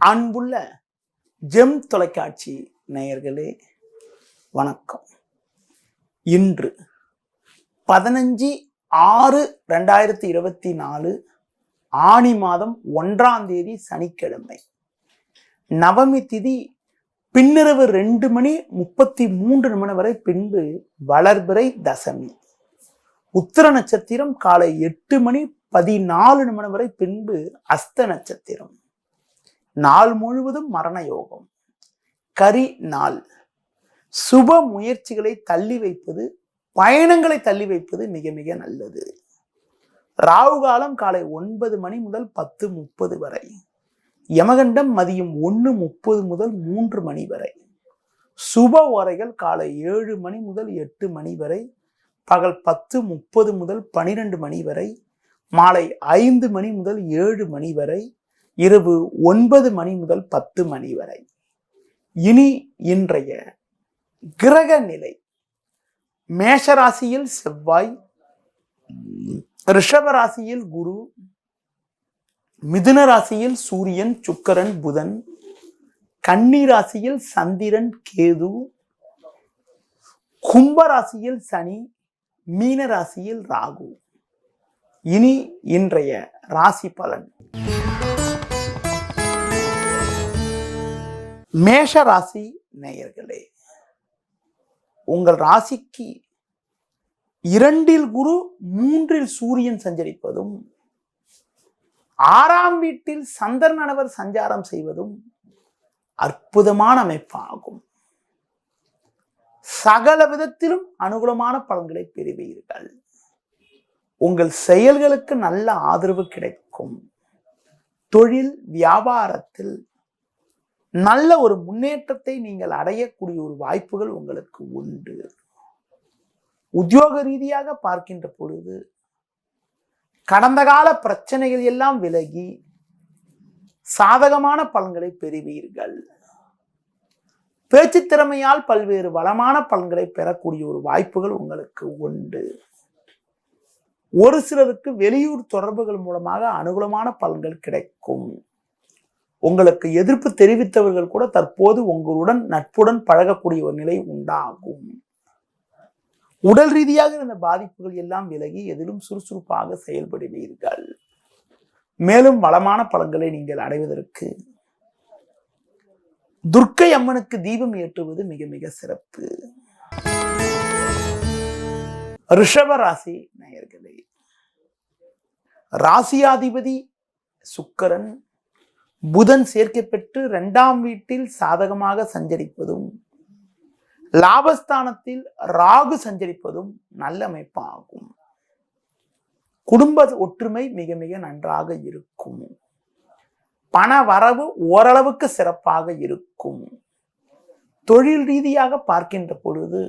அன்புள்ள ஜெம் தொலைக்காட்சி நேயர்களே வணக்கம். இன்று 15/6/2024 ஆனி மாதம் 1ஆம் தேதி சனிக்கிழமை. நவமி திதி பின்னிரவு 2:33 வரை, பின்பு வளர்பிறை தசமி. உத்திர நட்சத்திரம் காலை 8:14 வரை, பின்பு அஸ்த நட்சத்திரம். நாள் முழுவதும் மரண யோகம், கரி நாள். சுப முயற்சிகளை தள்ளி வைப்பது, பயணங்களை தள்ளி வைப்பது மிக மிக நல்லது. ராகு காலம் காலை 9 மணி முதல் 10:30 வரை. யமகண்டம் மதியம் 1:30 முதல் 3 மணி வரை. சுப ஓரைகள் காலை 7 மணி முதல் 8 மணி வரை, பகல் 10:30 முதல் 12 மணி வரை, மாலை 5 மணி முதல் 7 மணி வரை, இரவு 9 மணி முதல் 10 மணி வரை. இனி இன்றைய கிரக நிலை. மேஷராசியில் செவ்வாய், ரிஷப ராசியில் குரு, மிதுன ராசியில் சூரியன், சுக்கிரன், புதன், கன்னி ராசியில் சந்திரன், கேது, கும்ப ராசியில் சனி, மீன ராசியில் ராகு. இனி இன்றைய ராசி பலன். மேஷ ராசி நேயர்களே, உங்கள் ராசிக்கு 2இல் குரு, 3இல் சூரியன் சஞ்சரிப்பதும், 6ஆம் வீட்டில் சந்திரனவர் சஞ்சாரம் செய்வதும் அற்புதமான அமைப்பாகும். சகல விதத்திலும் அனுகூலமான பலன்களை பெறுவீர்கள். உங்கள் செயல்களுக்கு நல்ல ஆதரவு கிடைக்கும். தொழில் வியாபாரத்தில் நல்ல ஒரு முன்னேற்றத்தை நீங்கள் அடையக்கூடிய ஒரு வாய்ப்புகள் உங்களுக்கு உண்டு. உத்தியோக ரீதியாக பார்க்கின்ற பொழுது கடந்த கால பிரச்சனைகள் எல்லாம் விலகி சாதகமான பலன்களை பெறுவீர்கள். பேச்சு திறமையால் பல்வேறு வளமான பலன்களை பெறக்கூடிய ஒரு வாய்ப்புகள் உங்களுக்கு உண்டு. ஒரு சிலருக்கு வெளியூர் தொடர்புகள் மூலமாக அனுகூலமான பலன்கள் கிடைக்கும். உங்களுக்கு எதிர்ப்பு தெரிவித்தவர்கள் கூட தற்போது உங்களுடன் நட்புடன் பழகக்கூடிய ஒரு நிலை உண்டாகும். உடல் ரீதியாக இருந்த பாதிப்புகள் எல்லாம் விலகி எதிலும் சுறுசுறுப்பாக செயல்படுவீர்கள். மேலும் வளமான பலன்களை நீங்கள் அடைவதற்கு துர்க்கை அம்மனுக்கு தீபம் ஏற்றுவது மிக மிக சிறப்பு. ரிஷப ராசி நேயர்களே, ராசியாதிபதி சுக்கிரன், புதன் சேர்க்கை பெற்று 2ஆம் வீட்டில் சாதகமாக சஞ்சரிப்பதும், லாபஸ்தானத்தில் ராகு சஞ்சரிப்பதும் நல்ல அமைப்பாகும். குடும்ப ஒற்றுமை மிக மிக நன்றாக இருக்கும். பண வரவு ஓரளவுக்கு சிறப்பாக இருக்கும். தொழில் ரீதியாக பார்க்கின்ற பொழுது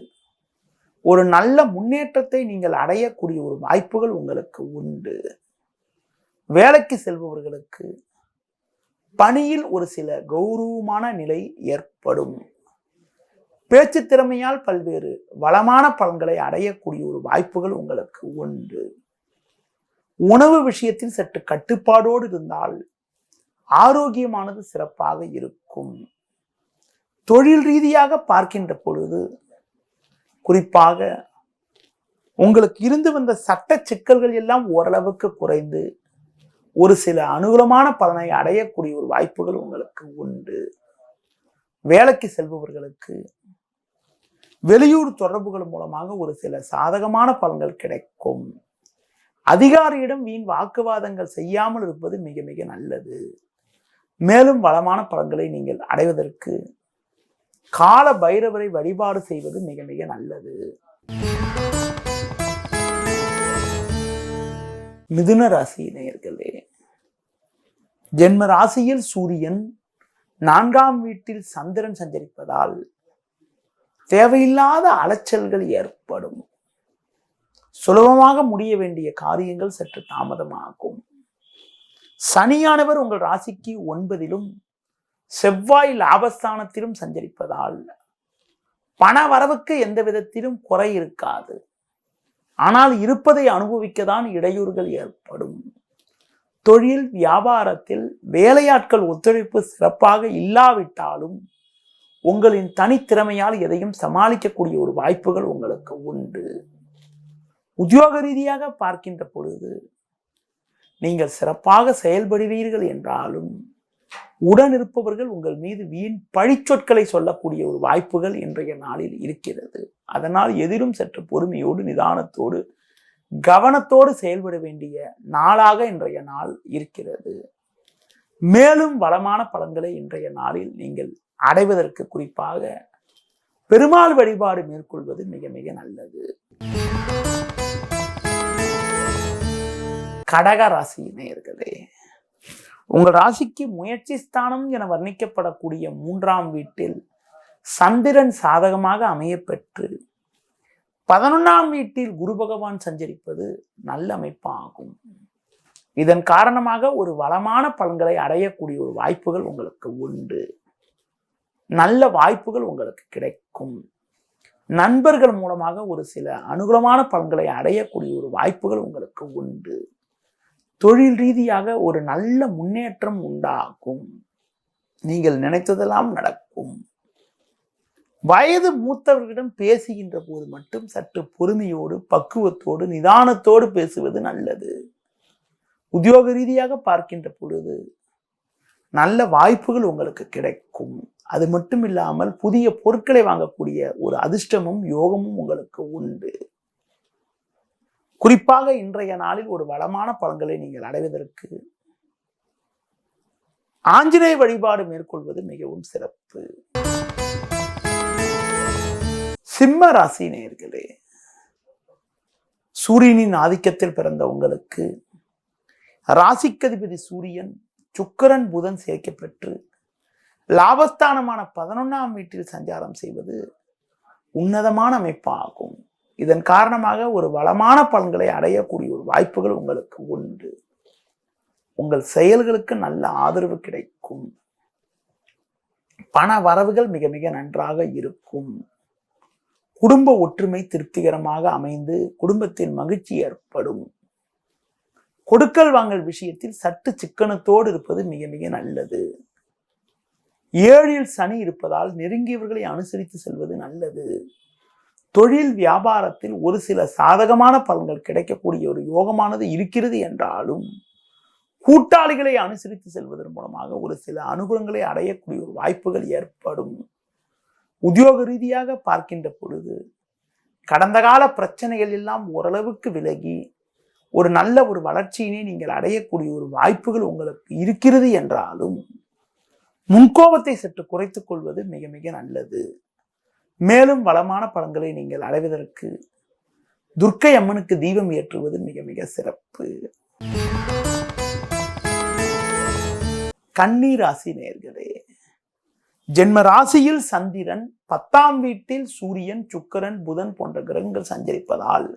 ஒரு நல்ல முன்னேற்றத்தை நீங்கள் அடையக்கூடிய ஒரு வாய்ப்புகள் உங்களுக்கு உண்டு. வேலைக்கு செல்பவர்களுக்கு பணியில் ஒரு சில கௌரவமான நிலை ஏற்படும். பேச்சு திறமையால் பல்வேறு வளமான பலன்களை அடையக்கூடிய ஒரு வாய்ப்புகள் உங்களுக்கு உண்டு. உணவு விஷயத்தில் சற்று கட்டுப்பாடோடு இருந்தால் ஆரோக்கியமானது சிறப்பாக இருக்கும். தொழில் ரீதியாக பார்க்கின்ற பொழுது குறிப்பாக உங்களுக்கு இருந்து வந்த சட்ட சிக்கல்கள் எல்லாம் ஓரளவுக்கு குறைந்து ஒரு சில அனுகூலமான பலனை அடையக்கூடிய ஒரு வாய்ப்புகள் உங்களுக்கு உண்டு. வேலைக்கு செல்பவர்களுக்கு வெளியூர் தொடர்புகள் மூலமாக ஒரு சில சாதகமான பலன்கள் கிடைக்கும். அதிகாரியிடம் வீண் வாக்குவாதங்கள் செய்யாமல் இருப்பது மிக மிக நல்லது. மேலும் வளமான பலன்களை நீங்கள் அடைவதற்கு கால பைரவரை வழிபாடு செய்வது மிக மிக நல்லது. மிதுன ராசி நேயர்களே, ஜென்ம ராசியில் சூரியன், 4ஆம் வீட்டில் சந்திரன் சஞ்சரிப்பதால் தேவையில்லாத அலைச்சல்கள் ஏற்படும். சுலபமாக முடிய வேண்டிய காரியங்கள் சற்று தாமதமாகும். சனியானவர் உங்கள் ராசிக்கு 9இலும் செவ்வாய் லாபஸ்தானத்திலும் சஞ்சரிப்பதால் பண வரவுக்கு எந்த விதத்திலும் குறை இருக்காது. ஆனால் இருப்பதை அனுபவிக்கத்தான் இடையூறுகள் ஏற்படும். தொழில் வியாபாரத்தில் வேலையாட்கள் ஒத்துழைப்பு சிறப்பாக இல்லாவிட்டாலும் உங்களின் தனித்திறமையால் எதையும் சமாளிக்கக்கூடிய ஒரு வாய்ப்புகள் உங்களுக்கு உண்டு. உத்தியோக ரீதியாக பார்க்கின்ற பொழுது நீங்கள் சிறப்பாக செயல்படுவீர்கள் என்றாலும் உடன் இருப்பவர்கள் உங்கள் மீது வீண் பழிச்சொற்களை சொல்லக்கூடிய ஒரு வாய்ப்புகள் இன்றைய நாளில் இருக்கிறது. அதனால் எதிலும் சற்று பொறுமையோடு நிதானத்தோடு கவனத்தோடு செயல்பட வேண்டிய நாளாக இன்றைய நாள் இருக்கிறது. மேலும் வளமான பலன்களை இன்றைய நாளில் நீங்கள் அடைவதற்கு குறிப்பாக பெருமாள் வழிபாடு மேற்கொள்வது மிக மிக நல்லது. கடக ராசி நேயர்களே, உங்கள் ராசிக்கு முயற்சி ஸ்தானம் என வர்ணிக்கப்படக்கூடிய 3ஆம் வீட்டில் சந்திரன் சாதகமாக அமையப்பெற்று 11ஆம் வீட்டில் குரு பகவான் சஞ்சரிப்பது நல்ல அமைப்பாகும். இதன் காரணமாக ஒரு வளமான பலன்களை அடையக்கூடிய ஒரு வாய்ப்புகள் உங்களுக்கு உண்டு. நல்ல வாய்ப்புகள் உங்களுக்கு கிடைக்கும். நண்பர்கள் மூலமாக ஒரு சில அனுகூலமான பலன்களை அடையக்கூடிய ஒரு வாய்ப்புகள் உங்களுக்கு உண்டு. தொழில் ரீதியாக ஒரு நல்ல முன்னேற்றம் உண்டாகும். நீங்கள் நினைத்ததெல்லாம் நடக்கும். வயது மூத்தவர்களிடம் பேசுகின்ற போது மட்டும் சற்று பொறுமையோடு பக்குவத்தோடு நிதானத்தோடு பேசுவது நல்லது. உத்தியோக ரீதியாக பார்க்கின்ற பொழுது நல்ல வாய்ப்புகள் உங்களுக்கு கிடைக்கும். அது மட்டும் இல்லாமல் புதிய பொருட்களை வாங்கக்கூடிய ஒரு அதிர்ஷ்டமும் யோகமும் உங்களுக்கு உண்டு. குறிப்பாக இன்றைய நாளில் ஒரு வளமான பலன்களை நீங்கள் அடைவதற்கு ஆஞ்சநேய வழிபாடு மேற்கொள்வது மிகவும் சிறப்பு. சிம்ம ராசி நேயர்களே, சூரியனின் ஆதிக்கத்தில் பிறந்த உங்களுக்கு ராசிக்கதிபதி சூரியன் சுக்கிரன் புதன் சேர்க்கப்பெற்று லாபஸ்தானமான 11ஆம் வீட்டில் சஞ்சாரம் செய்வது உன்னதமான அமைப்பாகும். இதன் காரணமாக ஒரு வளமான பலன்களை அடையக்கூடிய ஒரு வாய்ப்புகள் உங்களுக்கு உண்டு. உங்கள் செயல்களுக்கு நல்ல ஆதரவு கிடைக்கும். பண வரவுகள் மிக மிக நன்றாக இருக்கும். குடும்ப ஒற்றுமை திருப்திகரமாக அமைந்து குடும்பத்தில் மகிழ்ச்சி ஏற்படும். கொடுக்கல் வாங்கல் விஷயத்தில் சற்று சிக்கனத்தோடு இருப்பது மிக மிக நல்லது. 7இல் சனி இருப்பதால் நெருங்கியவர்களை அனுசரித்து செல்வது நல்லது. தொழில் வியாபாரத்தில் ஒரு சில சாதகமான பலன்கள் கிடைக்கக்கூடிய ஒரு யோகமானது இருக்கிறது என்றாலும் கூட்டாளிகளை அனுசரித்து செல்வதன் மூலமாக ஒரு சில அனுகூலங்களை அடையக்கூடிய ஒரு வாய்ப்புகள் ஏற்படும். உத்தியோக ரீதியாக பார்க்கின்ற பொழுது கடந்த கால பிரச்சனைகள் எல்லாம் ஓரளவுக்கு விலகி ஒரு நல்ல ஒரு வளர்ச்சியினை நீங்கள் அடையக்கூடிய ஒரு வாய்ப்புகள் உங்களுக்கு இருக்கிறது என்றாலும் முன்கோபத்தை சற்று குறைத்துக் கொள்வது மிக மிக நல்லது. மேலும் வளமான பலன்களை நீங்கள் அடைவதற்கு துர்க்கை அம்மனுக்கு தீபம் ஏற்றுவது மிக மிக சிறப்பு. கன்னி ராசி நேயர்களே, ஜென்ம ராசியில் சந்திரன் 10ஆம் வீட்டில் சூரியன் சுக்கிரன் புதன் போன்ற கிரகங்கள் சஞ்சரிப்பதால்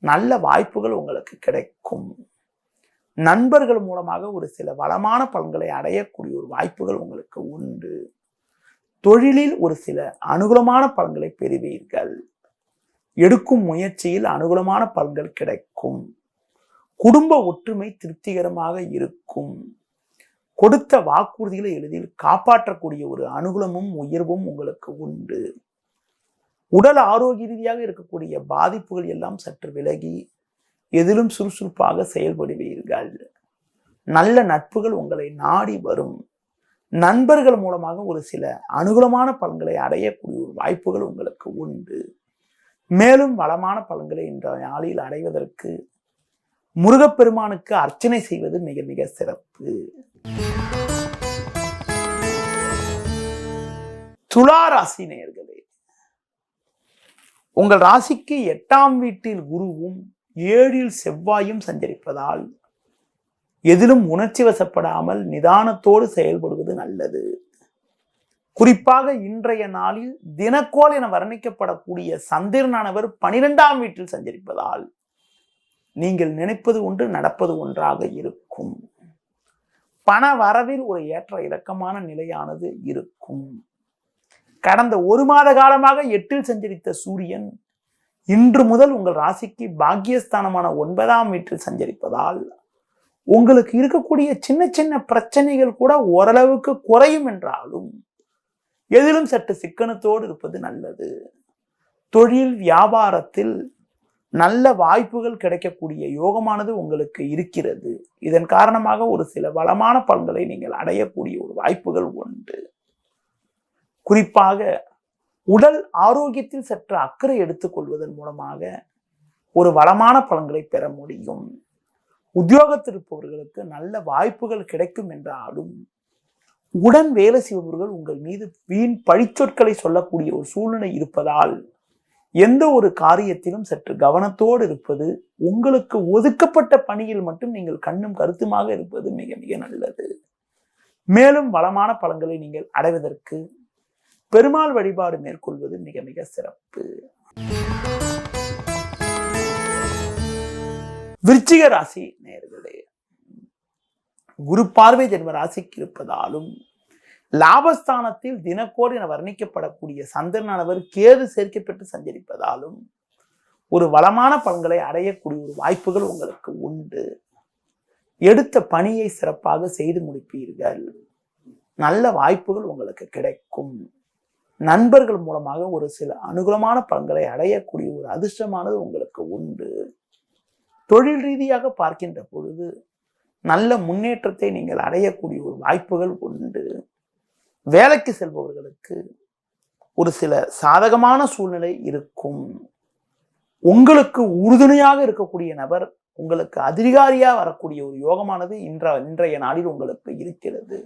நல்ல வாய்ப்புகள் உங்களுக்கு கிடைக்கும். நண்பர்கள் மூலமாக ஒரு சில வளமான பலன்களை அடையக்கூடிய ஒரு வாய்ப்புகள் உங்களுக்கு உண்டு. தொழிலில் ஒரு சில அனுகூலமான பலன்களை பெறுவீர்கள். எடுக்கும் முயற்சியில் அனுகூலமான பலன்கள் கிடைக்கும். குடும்ப ஒற்றுமை திருப்திகரமாக இருக்கும். கொடுத்த வாக்குறுதிகளை எளிதில் காப்பாற்றக்கூடிய ஒரு அனுகூலமும் உயர்வும் உங்களுக்கு உண்டு. உடல் ஆரோக்கிய ரீதியாக இருக்கக்கூடிய பாதிப்புகள் எல்லாம் சற்று விலகி எதிலும் சுறுசுறுப்பாக செயல்படுவீர்கள். நல்ல நட்புகள் உங்களை நாடி வரும். நண்பர்கள் மூலமாக ஒரு சில அனுகூலமான பலன்களை அடையக்கூடிய ஒரு வாய்ப்புகள் உங்களுக்கு உண்டு. மேலும் வளமான பலன்களை இந்த நாளில் அடைவதற்கு முருகப்பெருமானுக்கு அர்ச்சனை செய்வது மிக மிக சிறப்பு. துலா ராசி நேயர்களே, உங்கள் ராசிக்கு 8ஆம் வீட்டில் குருவும் 7இல் செவ்வாயும் சஞ்சரிப்பதால் எதிலும் உணர்ச்சி வசப்படாமல் நிதானத்தோடு செயல்படுவது நல்லது. குறிப்பாக இன்றைய நாளில் தினக்கோள் என வர்ணிக்கப்படக்கூடிய சந்திரனானவர் 12ஆம் வீட்டில் சஞ்சரிப்பதால் நீங்கள் நினைப்பது ஒன்று நடப்பது ஒன்றாக இருக்கும். பண வரவில் ஒரு ஏற்ற இறக்கமான நிலையானது இருக்கும். கடந்த 1 மாத காலமாக 8இல் சஞ்சரித்த சூரியன் இன்று முதல் உங்கள் ராசிக்கு பாக்கியஸ்தானமான 9ஆம் வீட்டில் சஞ்சரிப்பதால் உங்களுக்கு இருக்கக்கூடிய சின்ன சின்ன பிரச்சனைகள் கூட ஓரளவுக்கு குறையும் என்றாலும் எதிலும் சற்று சிக்கனத்தோடு இருப்பது நல்லது. தொழில் வியாபாரத்தில் நல்ல வாய்ப்புகள் கிடைக்கக்கூடிய யோகமானது உங்களுக்கு இருக்கிறது. இதன் காரணமாக ஒரு சில வளமான பலன்களை நீங்கள் அடையக்கூடிய ஒரு வாய்ப்புகள் உண்டு. குறிப்பாக உடல் ஆரோக்கியத்தில் சற்று அக்கறை எடுத்துக்கொள்வதன் மூலமாக ஒரு வளமான பலன்களை பெற முடியும். உத்தியோகத்தில் இருப்பவர்களுக்கு நல்ல வாய்ப்புகள் கிடைக்கும் என்றாலும் உடன் வேலை செய்பவர்கள் உங்கள் மீது வீண் பழிச்சொற்களை சொல்லக்கூடிய ஒரு சூழ்நிலை இருப்பதால் எந்த ஒரு காரியத்திலும் சற்று கவனத்தோடு இருப்பது, உங்களுக்கு ஒதுக்கப்பட்ட பணியில் மட்டும் நீங்கள் கண்ணும் கருத்துமாக இருப்பது மிக மிக நல்லது. மேலும் வளமான பலன்களை நீங்கள் அடைவதற்கு பெருமாள் வழிபாடு மேற்கொள்வது மிக மிக சிறப்பு. விருச்சிக ராசி நேயர்களே, குரு பார்வை ஜென்ம ராசிக்கு இருப்பதாலும் லாபஸ்தானத்தில் தினக்கோடு என வர்ணிக்கப்படக்கூடிய சந்திரனானவர் கேது சேர்க்கப்பட்டு சஞ்சரிப்பதாலும் ஒரு வளமான பலன்களை அடையக்கூடிய ஒரு வாய்ப்புகள் உங்களுக்கு உண்டு. எடுத்த பணியை சிறப்பாக செய்து முடிப்பீர்கள். நல்ல வாய்ப்புகள் உங்களுக்கு கிடைக்கும். நண்பர்கள் மூலமாக ஒரு சில அனுகூலமான பலன்களை அடையக்கூடிய ஒரு அதிர்ஷ்டமானது உங்களுக்கு உண்டு. தொழில் ரீதியாக பார்க்கின்ற பொழுது நல்ல முன்னேற்றத்தை நீங்கள் அடையக்கூடிய ஒரு வாய்ப்புகள் உண்டு. வேலைக்கு செல்பவர்களுக்கு ஒரு சில சாதகமான சூழ்நிலை இருக்கும். உங்களுக்கு உறுதுணையாக இருக்கக்கூடிய நபர் உங்களுக்கு அதிகாரியா வரக்கூடிய ஒரு யோகமானது இன்றைய நாளில் உங்களுக்கு இருக்கிறது.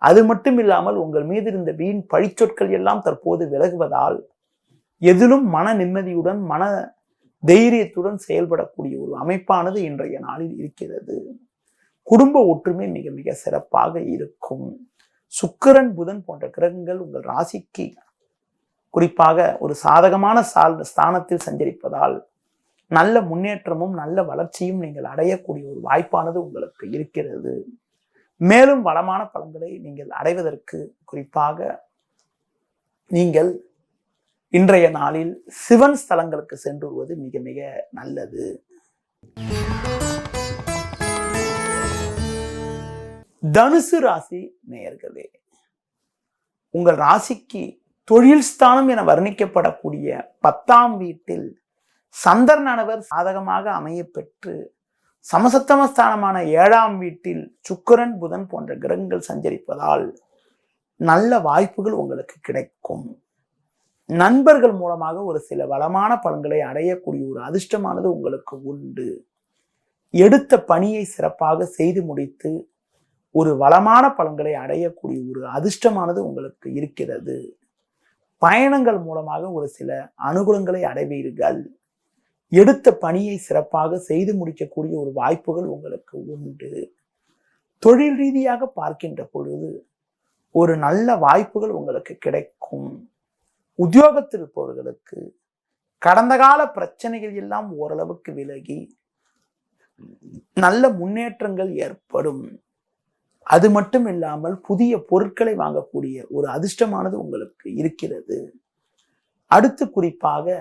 அது மட்டும் இல்லாமல் உங்கள் மீது இருந்த வீண் பழிச்சொற்கள் எல்லாம் தற்போது விலகுவதால் எதிலும் மன நிம்மதியுடன் மன தைரியத்துடன் செயல்படக்கூடிய ஒரு அமைப்பானது இன்றைய நாளில் இருக்கிறது. குடும்ப ஒற்றுமை மிக மிக சிறப்பாக இருக்கும். சுக்கிரன் புதன் போன்ற கிரகங்கள் உங்கள் ராசிக்கு குறிப்பாக ஒரு சாதகமான ஸ்தானத்தில் சஞ்சரிப்பதால் நல்ல முன்னேற்றமும் நல்ல வளர்ச்சியும் நீங்கள் அடையக்கூடிய ஒரு வாய்ப்பானது உங்களுக்கு இருக்கிறது. மேலும் வளமான பலன்களை நீங்கள் அடைவதற்கு குறிப்பாக நீங்கள் இன்றைய நாளில் சிவன் ஸ்தலங்களுக்கு சென்று வருவது மிக மிக நல்லது. தனுசு ராசி நேயர்களே, உங்கள் ராசிக்கு தொழில் ஸ்தானம் என வர்ணிக்கப்படக்கூடிய 10ஆம் வீட்டில் சந்திரனானவர் சாதகமாக அமைய பெற்று சமசத்தமஸ்தானமான 7ஆம் வீட்டில் சுக்கிரன் புதன் போன்ற கிரகங்கள் சஞ்சரிப்பதால் நல்ல வாய்ப்புகள் உங்களுக்கு கிடைக்கும். நண்பர்கள் மூலமாக ஒரு சில வளமான பலன்களை அடையக்கூடிய ஒரு அதிர்ஷ்டமானது உங்களுக்கு உண்டு. எடுத்த பணியை சிறப்பாக செய்து முடித்து ஒரு வளமான பலன்களை அடையக்கூடிய ஒரு அதிர்ஷ்டமானது உங்களுக்கு இருக்கிறது. பயணங்கள் மூலமாக ஒரு சில அனுகூலங்களை அடைவீர்கள். எடுத்த பணியை சிறப்பாக செய்து முடிக்கக்கூடிய ஒரு வாய்ப்புகள் உங்களுக்கு உண்டு. தொழில் ரீதியாக பார்க்கின்ற பொழுது ஒரு நல்ல வாய்ப்புகள் உங்களுக்கு கிடைக்கும். உத்தியோகத்தில் இருப்பவர்களுக்கு கடந்த கால பிரச்சனைகள் எல்லாம் ஓரளவுக்கு விலகி நல்ல முன்னேற்றங்கள் ஏற்படும். அது மட்டும் இல்லாமல் புதிய பொருட்களை வாங்கக்கூடிய ஒரு அதிர்ஷ்டமானது உங்களுக்கு இருக்கிறது. அடுத்து குறிப்பாக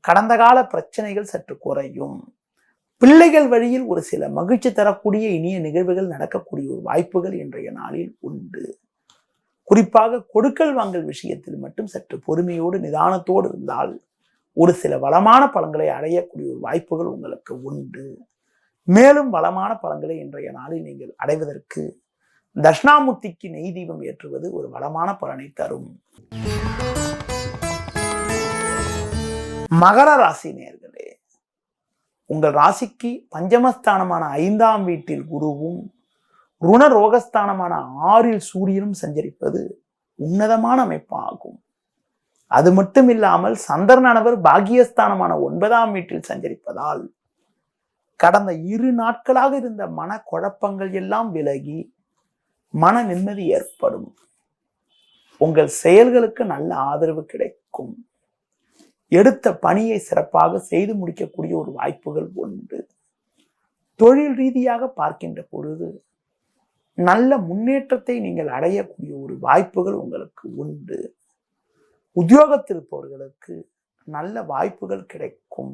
கடந்த கால பிரச்சனைகள் சற்று குறையும். பிள்ளைகள் வழியில் ஒரு சில மகிழ்ச்சி தரக்கூடிய இனிய நிகழ்வுகள் நடக்கக்கூடிய ஒரு வாய்ப்புகள் இன்றைய நாளில் உண்டு. குறிப்பாக கொடுக்கல் வாங்கல் விஷயத்தில் மட்டும் சற்று பொறுமையோடு நிதானத்தோடு இருந்தால் ஒரு சில வளமான பலன்களை அடையக்கூடிய ஒரு வாய்ப்புகள் உங்களுக்கு உண்டு. மேலும் வளமான பலன்களை இன்றைய நாளில் நீங்கள் அடைவதற்கு தட்சிணாமூர்த்திக்கு நெய் தீபம் ஏற்றுவது ஒரு வளமான பலனை தரும். மகர ராசி நேயர்களே, உங்கள் ராசிக்கு பஞ்சமஸ்தானமான 5ஆம் வீட்டில் குருவும் ருண ரோகஸ்தானமான 6இல் சூரியனும் சஞ்சரிப்பது உன்னதமான அமைப்பாகும். அது மட்டும் இல்லாமல் சந்திரனானவர் பாக்கியஸ்தானமான 9ஆம் வீட்டில் சஞ்சரிப்பதால் கடந்த 2 நாட்களாக இருந்த மன குழப்பங்கள் எல்லாம் விலகி மன நிம்மதி ஏற்படும். உங்கள் செயல்களுக்கு நல்ல ஆதரவு கிடைக்கும். எடுத்த பணியை சிறப்பாக செய்து முடிக்கக்கூடிய ஒரு வாய்ப்புகள் உண்டு. தொழில் ரீதியாக பார்க்கின்ற பொழுது நல்ல முன்னேற்றத்தை நீங்கள் அடையக்கூடிய ஒரு வாய்ப்புகள் உங்களுக்கு உண்டு. உத்தியோகத்தில் இருப்பவர்களுக்கு நல்ல வாய்ப்புகள் கிடைக்கும்.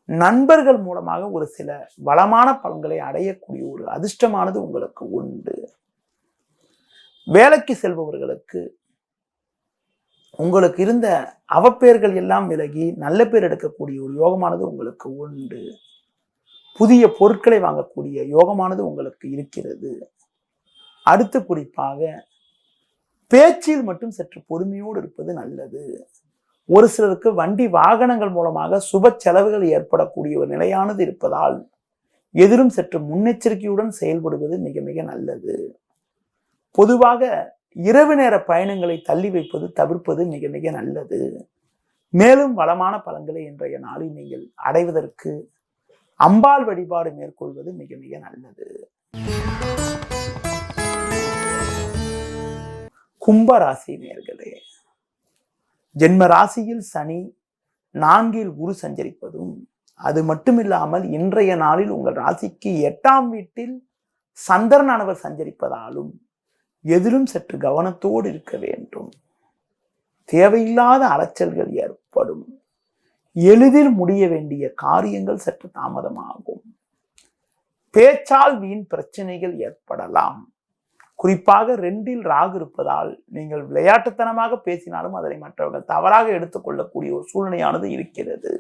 நண்பர்கள் மூலமாக ஒரு சில வளமான பலன்களை அடையக்கூடிய ஒரு அதிர்ஷ்டமானது உங்களுக்கு உண்டு. வேலைக்கு செல்பவர்களுக்கு உங்களுக்கு இருந்த அவப்பெயர்கள் எல்லாம் விலகி நல்ல பேர் எடுக்கக்கூடிய ஒரு யோகமானது உங்களுக்கு உண்டு. புதிய பொருட்களை வாங்கக்கூடிய யோகமானது உங்களுக்கு இருக்கிறது. அடுத்து குறிப்பாக பேச்சில் மட்டும் சற்று பொறுமையோடு இருப்பது நல்லது. ஒரு சிலருக்கு வண்டி வாகனங்கள் மூலமாக சுப செலவுகள் ஏற்படக்கூடிய ஒரு நிலையானது இருப்பதால் எதிரும் சற்று முன்னெச்சரிக்கையுடன் செயல்படுவது மிக மிக நல்லது. பொதுவாக இரவு நேர பயணங்களை தள்ளி வைப்பது தவிர்ப்பது மிக மிக நல்லது. மேலும் வளமான பலன்களை இன்றைய நாளில் நீங்கள் அடைவதற்கு அம்பாள் வழிபாடு மேற்கொள்வது மிக மிக நல்லது. கும்பராசி நேயர்களே, ஜென்ம ராசியில் சனி, 4ல் குரு சஞ்சரிப்பதும், அது மட்டுமில்லாமல் இன்றைய நாளில் உங்கள் ராசிக்கு 8ஆம் வீட்டில் சந்திரனானவர் சஞ்சரிப்பதாலும் எதிலும் சற்று கவனத்தோடு இருக்க வேண்டும். தேவையில்லாத அலைச்சல்கள் ஏற்படும். எளிதில் முடிய வேண்டிய காரியங்கள் சற்று தாமதமாகும். பேச்சால் வீண் பிரச்சனைகள் ஏற்படலாம். குறிப்பாக 2ல் ராகு இருப்பதால் நீங்கள் விளையாட்டுத்தனமாக பேசினாலும் அதனை மற்றவர்கள் தவறாக எடுத்துக்கொள்ளக்கூடிய ஒரு சூழ்நிலையானது இருக்கிறது.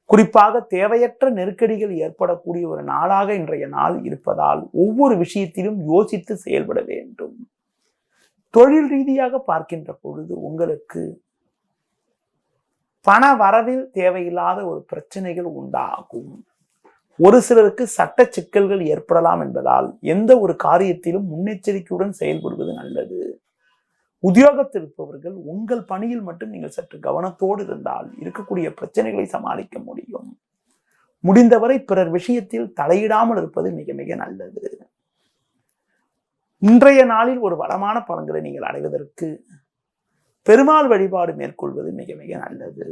குறிப்பாக தேவையற்ற நெருக்கடிகள் ஏற்படக்கூடிய ஒரு நாளாக இன்றைய நாள் இருப்பதால் ஒவ்வொரு விஷயத்திலும் யோசித்து செயல்பட வேண்டும். தொழில் ரீதியாக பார்க்கின்ற பொழுது உங்களுக்கு பண வரவில் தேவையில்லாத ஒரு பிரச்சனைகள் உண்டாகும். ஒரு சிலருக்கு சட்ட சிக்கல்கள் ஏற்படலாம் என்பதால் எந்த ஒரு காரியத்திலும் முன்னெச்சரிக்கையுடன் செயல்படுவது நல்லது. உத்தியோகத்தில் இருப்பவர்கள் உங்கள் பணியில் மட்டும் நீங்கள் சற்று கவனத்தோடு இருந்தால் இருக்கக்கூடிய பிரச்சனைகளை சமாளிக்க முடியும். முடிந்தவரை பிறர் விஷயத்தில் தலையிடாமல் இருப்பது மிக மிக நல்லது. இன்றைய நாளில் ஒரு வளமான பலன்களை நீங்கள் அடைவதற்கு பெருமாள் வழிபாடு மேற்கொள்வது மிக மிக நல்லது.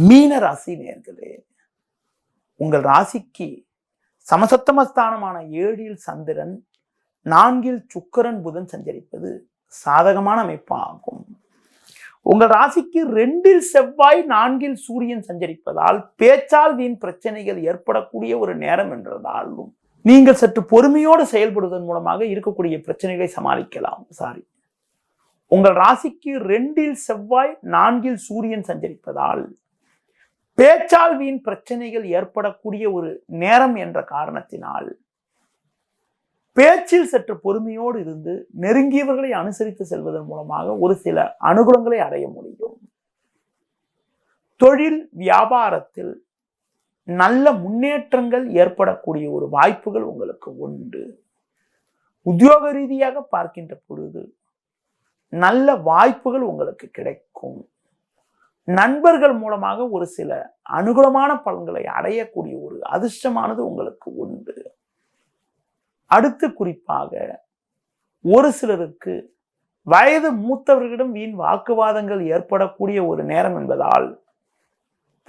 மீன ராசி நேயர்களே, உங்கள் ராசிக்கு சமசப்தமஸ்தானமான 7ல் சந்திரன், 4ல் சுக்கிரன் புதன் சஞ்சரிப்பது சாதகமான அமைப்பாகும். உங்கள் ராசிக்கு 2ல் செவ்வாய், 4ல் சூரியன் சஞ்சரிப்பதால் பேச்சால் வீண் பிரச்சனைகள் ஏற்படக்கூடிய ஒரு நேரம் என்றதாலும் நீங்கள் சற்று பொறுமையோடு செயல்படுவதன் மூலமாக இருக்கக்கூடிய பிரச்சனைகளை சமாளிக்கலாம். உங்கள் ராசிக்கு 2ல் செவ்வாய், 4ல் சூரியன் சஞ்சரிப்பதால் பேச்சால் வீண் பிரச்சனைகள் ஏற்படக்கூடிய ஒரு நேரம் என்ற காரணத்தினால் பேச்சில் சற்று பொறுமையோடு இருந்து நெருங்கியவர்களை அனுசரித்து செல்வதன் மூலமாக ஒரு சில அனுகூலங்களை அடைய முடியும். தொழில் வியாபாரத்தில் நல்ல முன்னேற்றங்கள் ஏற்படக்கூடிய ஒரு வாய்ப்புகள் உங்களுக்கு உண்டு. உத்தியோக ரீதியாக பார்க்கின்ற பொழுது நல்ல வாய்ப்புகள் உங்களுக்கு கிடைக்கும். நண்பர்கள் மூலமாக ஒரு சில அனுகூலமான பலன்களை அடையக்கூடிய ஒரு அதிர்ஷ்டமானது உங்களுக்கு உண்டு. அடுத்து குறிப்பாக ஒரு சிலருக்கு வயது மூத்தவர்களிடம் வீண் வாக்குவாதங்கள் ஏற்படக்கூடிய ஒரு நேரம் என்பதால்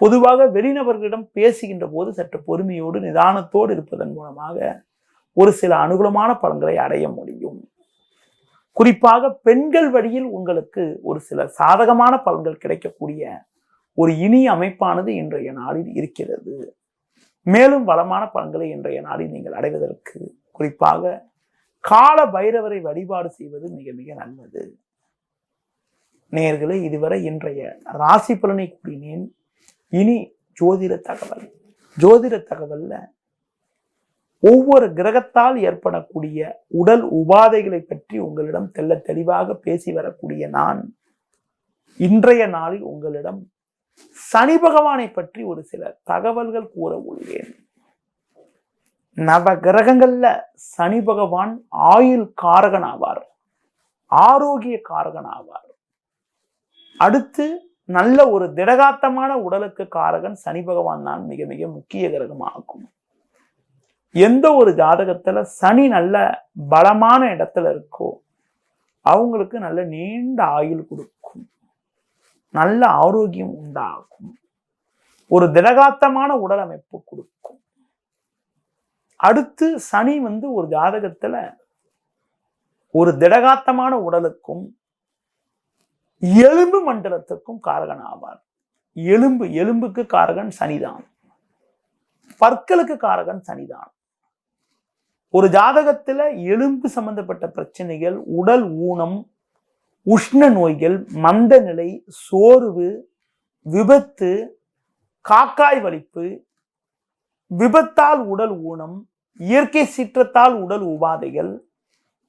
பொதுவாக வெளிநபர்களிடம் பேசுகின்ற போது சற்று பொறுமையோடு நிதானத்தோடு இருப்பதன் மூலமாக ஒரு சில அனுகூலமான பலன்களை அடைய முடியும். குறிப்பாக பெண்கள் வழியில் உங்களுக்கு ஒரு சில சாதகமான பலன்கள் கிடைக்கக்கூடிய ஒரு இனிய அமைப்பானது இன்றைய நாளில் இருக்கிறது. மேலும் வளமான பலன்களை இன்றைய நாளில் நீங்கள் அடைவதற்கு குறிப்பாக கால பைரவரை வழிபாடு செய்வது மிக மிக நல்லது. நேயர்களே, இதுவரை இன்றைய ராசி பலனை கூறினேன். இனி ஜோதிட தகவல்ல ஒவ்வொரு கிரகத்தால் ஏற்படக்கூடிய உடல் உபாதைகளை பற்றி உங்களிடம் தெல்ல தெளிவாக பேசி வரக்கூடிய நான் இன்றைய நாளில் உங்களிடம் சனி பகவானை பற்றி ஒரு சில தகவல்கள் கூற உள்ளேன். நவ கிரகங்கள்ல சனி பகவான் ஆயுள் காரகன் ஆவார், ஆரோக்கிய காரகன் ஆவார். அடுத்து நல்ல ஒரு திடகாத்தமான உடலுக்கு காரகன் சனி பகவான் தான் மிக மிக முக்கிய கிரகமாகும். எந்த ஒரு ஜாதகத்துல சனி நல்ல பலமான இடத்துல இருக்கோ அவங்களுக்கு நல்ல நீண்ட ஆயுள் கொடுக்கும், நல்ல ஆரோக்கியம் உண்டாகும், ஒரு திடகாத்தமான உடல் அமைப்பு கொடுக்கும். அடுத்து சனி ஒரு ஜாதகத்துல ஒரு திடகாத்தமான உடலுக்கும் எலும்பு மண்டலத்துக்கும் காரகன் ஆவார். எலும்புக்கு காரகன் சனிதான். பற்களுக்கு காரகன் சனிதான். ஒரு ஜாதகத்துல எலும்பு சம்பந்தப்பட்ட பிரச்சனைகள், உடல் ஊனம், உஷ்ண நோய்கள், மந்த நிலை, சோர்வு, விபத்து, காக்காய் வலிப்பு, விபத்தால் உடல் ஊனம், இயற்கை சீற்றத்தால் உடல் உபாதைகள்,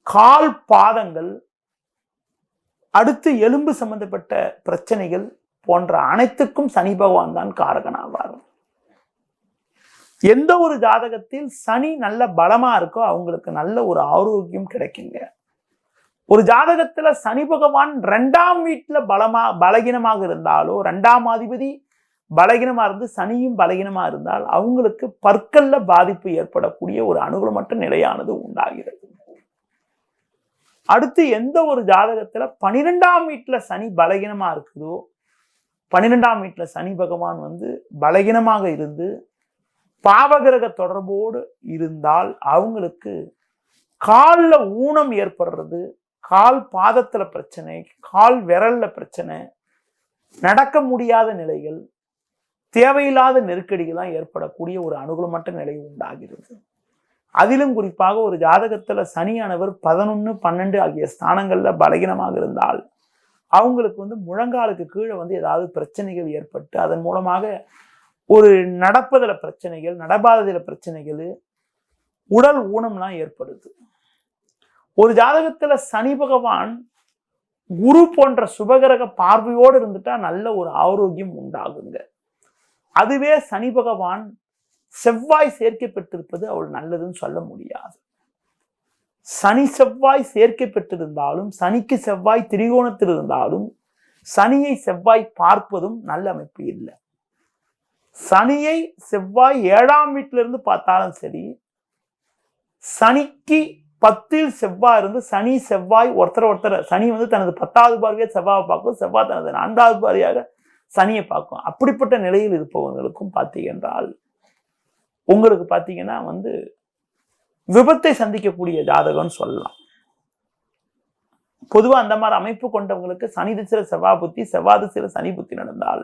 கால் பாதங்கள், அடுத்து எலும்பு சம்பந்தப்பட்ட பிரச்சனைகள் போன்ற அனைத்துக்கும் சனி பகவான் தான் காரகன் ஆவார். எந்த ஒரு ஜாதகத்தில் சனி நல்ல பலமா இருக்கோ அவங்களுக்கு நல்ல ஒரு ஆரோக்கியம் கிடைக்குங்க. ஒரு ஜாதகத்துல சனி பகவான் 2ஆம் வீட்டுல பலகீனமாக இருந்தாலோ, 2ஆம் அதிபதி பலகீனமா இருந்து சனியும் பலகீனமா இருந்தால் அவங்களுக்கு பற்கல்ல பாதிப்பு ஏற்படக்கூடிய ஒரு அனுகூலமற்ற நிலையானது உண்டாகிறது. அடுத்து எந்த ஒரு ஜாதகத்துல 12ஆம் வீட்டுல சனி பலகீனமா இருக்குதோ, 12ஆம் வீட்டுல சனி பகவான் பலகீனமாக இருந்து பாவகிரக தொடர்போடு இருந்தால் அவங்களுக்கு கால்ல ஊனம் ஏற்படுறது, கால் பாதத்துல பிரச்சனை, கால் விரல்ல பிரச்சனை, நடக்க முடியாத நிலைகள், தேவையில்லாத நெருக்கடிகள்லாம் ஏற்படக்கூடிய ஒரு அனுகூலமற்ற நிலை உண்டாகிறது. அதிலும் குறிப்பாக ஒரு ஜாதகத்துல சனியானவர் 11, 12 ஆகிய ஸ்தானங்கள்ல பலகீனமாக இருந்தால் அவங்களுக்கு முழங்காலுக்கு கீழே ஏதாவது பிரச்சனைகள் ஏற்பட்டு அதன் மூலமாக ஒரு நடப்பதில பிரச்சனைகள், நடபாததில பிரச்சனைகள், உடல் ஊனம்லாம் ஏற்படுது. ஒரு ஜாதகத்துல சனி பகவான் குரு போன்ற சுபகிரக பார்வையோடு இருந்துட்டா நல்ல ஒரு ஆரோக்கியம் உண்டாகுங்க. அதுவே சனி பகவான் செவ்வாய் சேர்க்கை பெற்றிருப்பது அவள் நல்லதுன்னு சொல்ல முடியாது. சனி செவ்வாய் சேர்க்கை பெற்றிருந்தாலும், சனிக்கு செவ்வாய் திரிகோணத்தில் இருந்தாலும் சனியை செவ்வாய் பார்ப்பதும் நல்ல அமைப்பு இல்லை. சனியை செவ்வாய் 7ஆம் வீட்டில இருந்து பார்த்தாலும் சரி, சனிக்கு 10ல் செவ்வாய் இருந்து சனி செவ்வாய் ஒருத்தர் சனி தனது 10வது பார்வையை செவ்வாயை பார்க்கும், செவ்வாய் தனது 4வது பார்வையாக சனியை பார்க்கும். அப்படிப்பட்ட நிலையில் இருப்பவர்களுக்கும் பார்த்தீங்கன்றால் உங்களுக்கு பார்த்தீங்கன்னா விபத்தை சந்திக்கக்கூடிய ஜாதகம்னு சொல்லலாம். பொதுவா அந்த மாதிரி அமைப்பு கொண்டவங்களுக்கு சனி திசையில செவ்வாய் புத்தி, செவ்வாய் திசையில சனி புத்தி நடந்தால்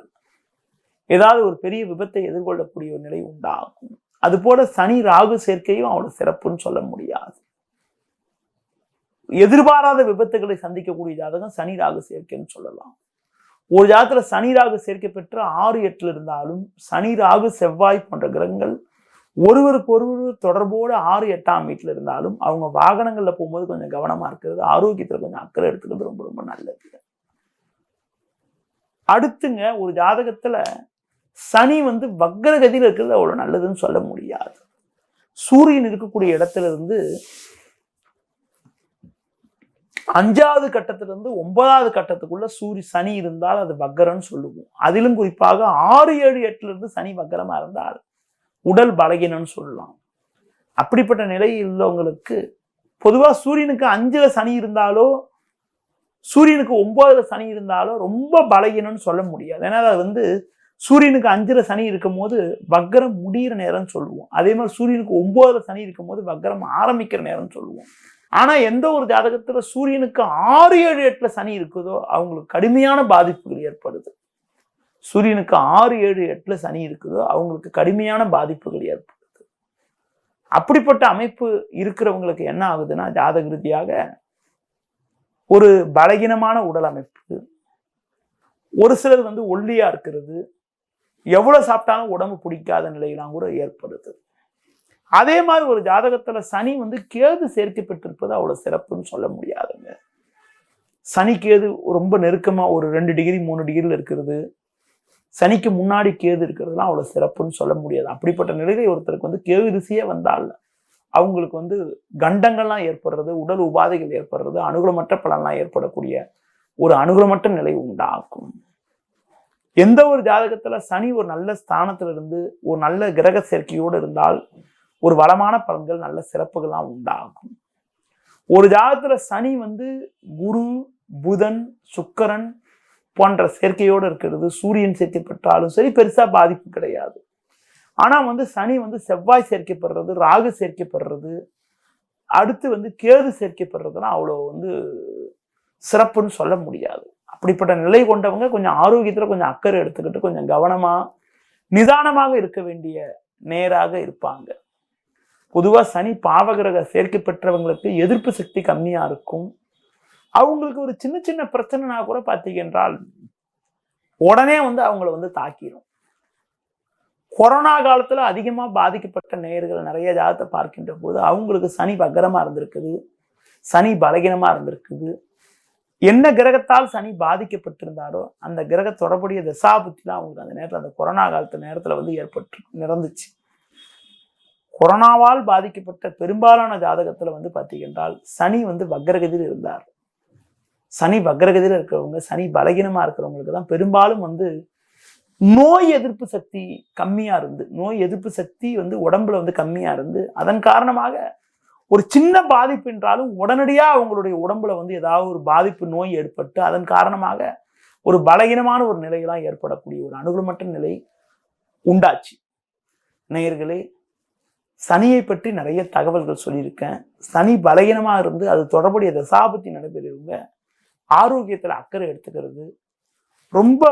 ஏதாவது ஒரு பெரிய விபத்தை எதிர்கொள்ளக்கூடிய ஒரு நிலை உண்டாகும். அது போல சனி ராகு சேர்க்கையும் அவ்வளவு சிறப்புன்னு சொல்ல முடியாது. எதிர்பாராத விபத்துகளை சந்திக்கக்கூடிய ஜாதகம் சனி ராகு சேர்க்கைன்னு சொல்லலாம். ஒரு ஜாதகத்துல சனி ராகு சேர்க்கை பெற்று 6, 8 இருந்தாலும் சனி ராகு செவ்வாய் போன்ற கிரகங்கள் ஒருவருக்கு ஒருவர் தொடர்போடு 6, 8ஆம் வீட்டுல இருந்தாலும் அவங்க வாகனங்கள்ல போகும்போது கொஞ்சம் கவனமா இருக்கிறது, ஆரோக்கியத்துல கொஞ்சம் அக்கறை எடுத்துக்கிறது ரொம்ப ரொம்ப நல்லது. அடுத்துங்க ஒரு ஜாதகத்துல சனி வக்ரகதியில் இருக்கிறது அவ்வளவு நல்லதுன்னு சொல்ல முடியாது. சூரியன் இருக்கக்கூடிய இடத்துல இருந்து 5வது கட்டத்திலிருந்து 9வது கட்டத்துக்குள்ள சனி இருந்தால் அது வக்ரன்னு சொல்லுவோம். அதிலும் குறிப்பாக 6, 7, 8 இருந்து சனி வக்ரமா இருந்தால் உடல் பலகீனம்னு சொல்லலாம். அப்படிப்பட்ட நிலையில் உள்ளவங்களுக்கு பொதுவா சூரியனுக்கு 5ல சனி இருந்தாலோ, சூரியனுக்கு 9ல சனி இருந்தாலோ ரொம்ப பலகீனம்னு சொல்ல முடியாது. ஏன்னா அது சூரியனுக்கு 5ல சனி இருக்கும் போது வக்ரம் முடிகிற நேரம்னு சொல்லுவோம். அதே மாதிரி சூரியனுக்கு 9ல சனி இருக்கும் போது வக்ரம் ஆரம்பிக்கிற நேரம்னு சொல்லுவோம். ஆனா எந்த ஒரு ஜாதகத்துல சூரியனுக்கு 6, 7, 8 சனி இருக்குதோ அவங்களுக்கு கடுமையான பாதிப்புகள் ஏற்படுது. சூரியனுக்கு 6, 7, 8 சனி இருக்குதோ அவங்களுக்கு கடுமையான பாதிப்புகள் ஏற்படுது. அப்படிப்பட்ட அமைப்பு இருக்கிறவங்களுக்கு என்ன ஆகுதுன்னா ஜாதக ரீதியாக ஒரு பலகீனமான உடல் அமைப்பு, ஒரு சிலர் ஒல்லியா இருக்கிறது, எவ்வளவு சாப்பிட்டாலும் உடம்பு பிடிக்காத நிலையெல்லாம் கூட ஏற்படுது. அதே மாதிரி ஒரு ஜாதகத்துல சனி கேது சேர்க்கை பெற்றிருப்பது அவ்வளவு சிறப்புன்னு சொல்ல முடியாதுங்க. சனி கேது ரொம்ப நெருக்கமா ஒரு 2 டிகிரி 3 டிகிரியில் இருக்கிறது, சனிக்கு முன்னாடி கேது இருக்கிறதுலாம் அவ்வளவு சிறப்புன்னு சொல்ல முடியாது. அப்படிப்பட்ட நிலையில ஒருத்தருக்கு கேது ரிசியே வந்தால் அவங்களுக்கு கண்டங்கள்லாம் ஏற்படுறது, உடல் உபாதைகள் ஏற்படுறது, அனுகூலமற்ற பலன்லாம் ஏற்படக்கூடிய ஒரு அனுகூலமற்ற நிலை உண்டாகும். எந்த ஒரு ஜாதகத்துல சனி ஒரு நல்ல ஸ்தானத்துல இருந்து ஒரு நல்ல கிரக சேர்க்கையோடு இருந்தால் ஒரு வளமான பலன்கள், நல்ல சிறப்புகள்லாம் உண்டாகும். ஒரு ஜாதகத்துல சனி குரு, புதன், சுக்கிரன் போன்ற சேர்க்கையோடு இருக்கிறது, சூரியன் சேர்க்கை பெற்றாலும் சரி பெருசா பாதிப்பு கிடையாது. ஆனா சனி செவ்வாய் சேர்க்கைப்படுறது, ராகு சேர்க்கைப்படுறது, அடுத்து கேது சேர்க்கைப்படுறதுலாம் அவ்வளோ சிறப்புன்னு சொல்ல முடியாது. அப்படிப்பட்ட நிலை கொண்டவங்க கொஞ்சம் ஆரோக்கியத்துல கொஞ்சம் அக்கறை எடுத்துக்கிட்டு கொஞ்சம் கவனமா நிதானமாக இருக்க வேண்டிய நேராக இருப்பாங்க. பொதுவா சனி பாவகிரக சேர்க்கை பெற்றவங்களுக்கு எதிர்ப்பு சக்தி கம்மியா இருக்கும். அவங்களுக்கு ஒரு சின்ன சின்ன பிரச்சனைனா கூட பார்த்தீங்க என்றால் உடனே அவங்கள தாக்கிடும். கொரோனா காலத்துல அதிகமா பாதிக்கப்பட்ட நேயர்கள் நிறைய ஜாதகத்தை பார்க்கின்ற போது அவங்களுக்கு சனி வக்கரமா இருந்திருக்குது, சனி பலகீனமா இருந்திருக்குது. என்ன கிரகத்தால் சனி பாதிக்கப்பட்டிருந்தாரோ அந்த கிரக தொடர்புடைய தசாபுத்தி தான் அவங்களுக்கு அந்த நேரத்தில் அந்த கொரோனா காலத்து நேரத்துல ஏற்பட்டு நடந்துச்சு. கொரோனாவால் பாதிக்கப்பட்ட பெரும்பாலான ஜாதகத்துல பார்த்தீங்கன்றால் சனி வக்ரகதியில் இருந்தார். சனி வக்ரகதியில் இருக்கிறவங்க, சனி பலகீனமா இருக்கிறவங்களுக்கு தான் பெரும்பாலும் நோய் எதிர்ப்பு சக்தி கம்மியா இருந்து, நோய் எதிர்ப்பு சக்தி உடம்புல கம்மியா இருந்து, அதன் காரணமாக ஒரு சின்ன பாதிப்பு என்றாலும் உடனடியா அவங்களுடைய உடம்புல ஏதாவது ஒரு பாதிப்பு நோய் ஏற்பட்டு அதன் காரணமாக ஒரு பலகீனமான ஒரு நிலையெல்லாம் ஏற்படக்கூடிய ஒரு அனுகூலமற்ற நிலை உண்டாச்சு. நேயர்களே, சனியை பற்றி நிறைய தகவல்கள் சொல்லியிருக்கேன். சனி பலகீனமா இருந்து அது தொடர்புடைய தசாபுத்தி நடைபெறுவங்க ஆரோக்கியத்துல அக்கறை எடுத்துக்கிறது, ரொம்ப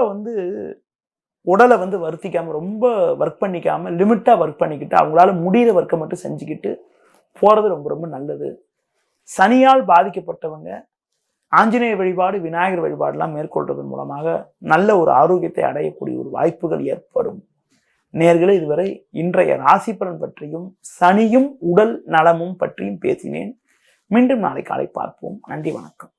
உடலை வருத்திக்காம, ரொம்ப ஒர்க் பண்ணிக்காம லிமிட்டா ஒர்க் பண்ணிக்கிட்டு அவங்களால முடிகிற ஒர்க்கை மட்டும் செஞ்சுக்கிட்டு போறது ரொம்ப ரொம்ப நல்லது. சனியால் பாதிக்கப்பட்டவங்க ஆஞ்சநேய வழிபாடு, விநாயகர் வழிபாடுலாம் மேற்கொள்றதன் மூலமாக நல்ல ஒரு ஆரோக்கியத்தை அடையக்கூடிய ஒரு வாய்ப்புகள் ஏற்படும். நேயர்களே, இதுவரை இன்றைய ராசி பலன் பற்றியும் சனியும் உடல் நலமும் பற்றியும் பேசினேன். மீண்டும் நாளை காலை பார்ப்போம். நன்றி, வணக்கம்.